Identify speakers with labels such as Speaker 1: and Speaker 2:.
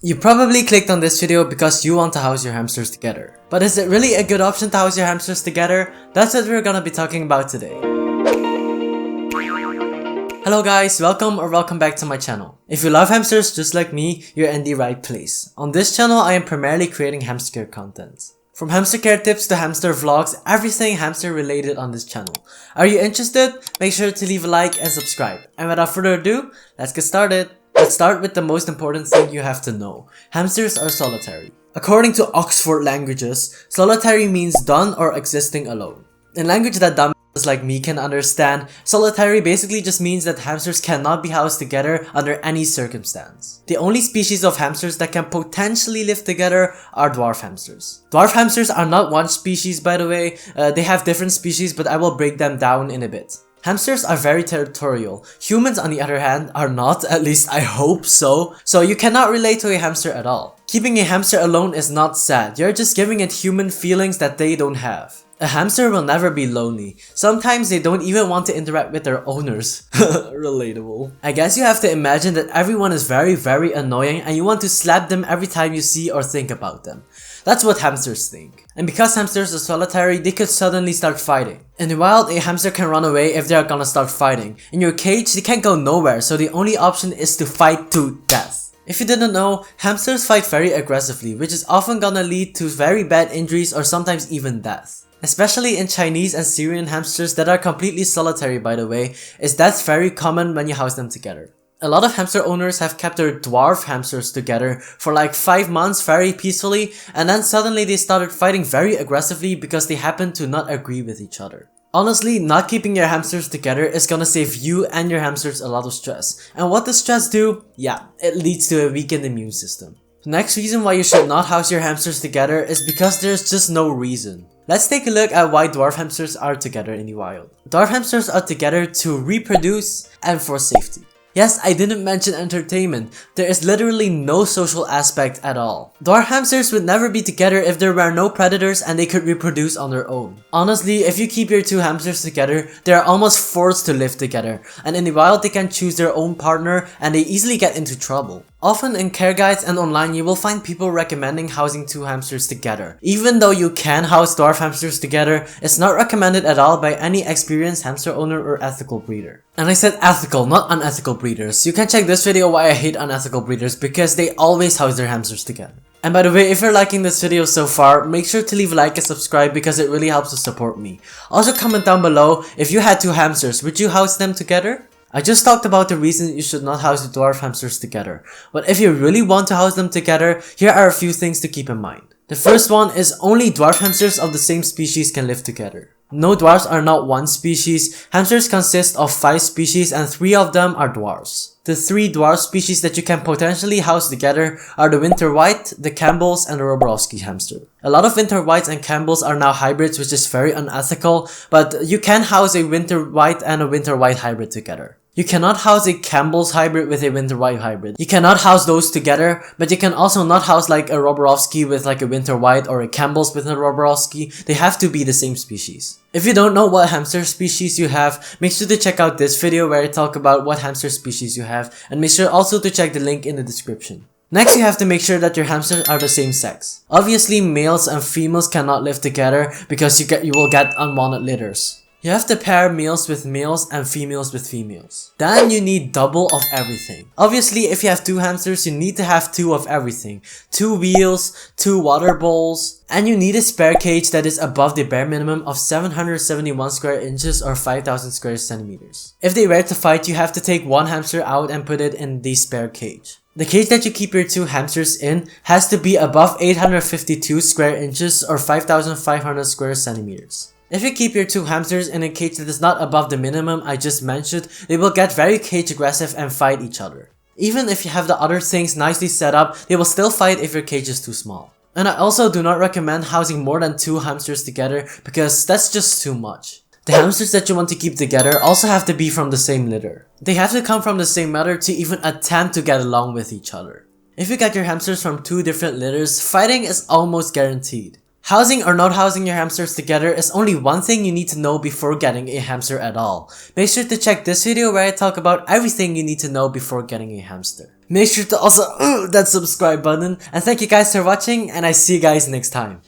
Speaker 1: You probably clicked on this video because you want to house your hamsters together. But is it really a good option to house your hamsters together? That's what we're gonna be talking about today. Hello guys, welcome back to my channel. If you love hamsters just like me, you're in the right place. On this channel, I am primarily creating hamster care content. From hamster care tips to hamster vlogs, everything hamster related on this channel. Are you interested? Make sure to leave a like and subscribe. And without further ado, let's get started. Let's start with the most important thing you have to know. Hamsters are solitary. According to Oxford Languages, solitary means done or existing alone. In language that dumb like me can understand, solitary basically just means that hamsters cannot be housed together under any circumstance. The only species of hamsters that can potentially live together are dwarf hamsters. Dwarf hamsters are not one species, by the way. They have different species, but I will break them down in a bit. Hamsters are very territorial. Humans, on the other hand, are not, at least I hope so. So you cannot relate to a hamster at all. Keeping a hamster alone is not sad. You're just giving it human feelings that they don't have. A hamster will never be lonely. Sometimes they don't even want to interact with their owners. Relatable. I guess you have to imagine that everyone is very annoying and you want to slap them every time you see or think about them. That's what hamsters think. And because hamsters are solitary, they could suddenly start fighting. In the wild, a hamster can run away if they are gonna start fighting. In your cage, they can't go nowhere, so the only option is to fight to death. If you didn't know, hamsters fight very aggressively, which is often gonna lead to very bad injuries or sometimes even death. Especially in Chinese and Syrian hamsters that are completely solitary, by the way, is death very common when you house them together. A lot of hamster owners have kept their dwarf hamsters together for like 5 months very peacefully, and then suddenly they started fighting very aggressively because they happened to not agree with each other. Honestly, not keeping your hamsters together is gonna save you and your hamsters a lot of stress. And what does stress do? Yeah, it leads to a weakened immune system. The next reason why you should not house your hamsters together is because there's just no reason. Let's take a look at why dwarf hamsters are together in the wild. Dwarf hamsters are together to reproduce and for safety. Yes, I didn't mention entertainment. There is literally no social aspect at all. Dwarf hamsters would never be together if there were no predators and they could reproduce on their own. Honestly, if you keep your two hamsters together, they are almost forced to live together. And in the wild, they can choose their own partner and they easily get into trouble. Often in care guides and online, you will find people recommending housing two hamsters together. Even though you can house dwarf hamsters together, it's not recommended at all by any experienced hamster owner or ethical breeder. And I said ethical, not unethical breeders. You can check this video why I hate unethical breeders because they always house their hamsters together. And by the way, if you're liking this video so far, make sure to leave a like and subscribe because it really helps to support me. Also comment down below, if you had two hamsters, would you house them together? I just talked about the reasons you should not house the dwarf hamsters together, but if you really want to house them together, here are a few things to keep in mind. The first one is only dwarf hamsters of the same species can live together. No, dwarfs are not one species. Hamsters consist of 5 species and 3 of them are dwarfs. The 3 dwarf species that you can potentially house together are the winter white, the Campbell's, and the Roborovski hamster. A lot of winter whites and Campbell's are now hybrids, which is very unethical, but you can house a winter white and a winter white hybrid together. You cannot house a Campbell's hybrid with a winter white hybrid. You cannot house those together, but you can also not house like a Roborovski with like a winter white or a Campbell's with a Roborovski. They have to be the same species. If you don't know what hamster species you have, make sure to check out this video where I talk about what hamster species you have, and make sure also to check the link in the description. Next, you have to make sure that your hamsters are the same sex. Obviously, males and females cannot live together because you will get unwanted litters. You have to pair males with males and females with females. Then you need double of everything. Obviously, if you have 2 hamsters, you need to have 2 of everything. 2 wheels, 2 water bowls, and you need a spare cage that is above the bare minimum of 771 square inches or 5,000 square centimeters. If they were to fight, you have to take 1 hamster out and put it in the spare cage. The cage that you keep your 2 hamsters in has to be above 852 square inches or 5,500 square centimeters. If you keep your 2 hamsters in a cage that is not above the minimum I just mentioned, they will get very cage aggressive and fight each other. Even if you have the other things nicely set up, they will still fight if your cage is too small. And I also do not recommend housing more than 2 hamsters together because that's just too much. The hamsters that you want to keep together also have to be from the same litter. They have to come from the same mother to even attempt to get along with each other. If you get your hamsters from 2 different litters, fighting is almost guaranteed. Housing or not housing your hamsters together is only one thing you need to know before getting a hamster at all. Make sure to check this video where I talk about everything you need to know before getting a hamster. Make sure to also that subscribe button, and thank you guys for watching, and I see you guys next time.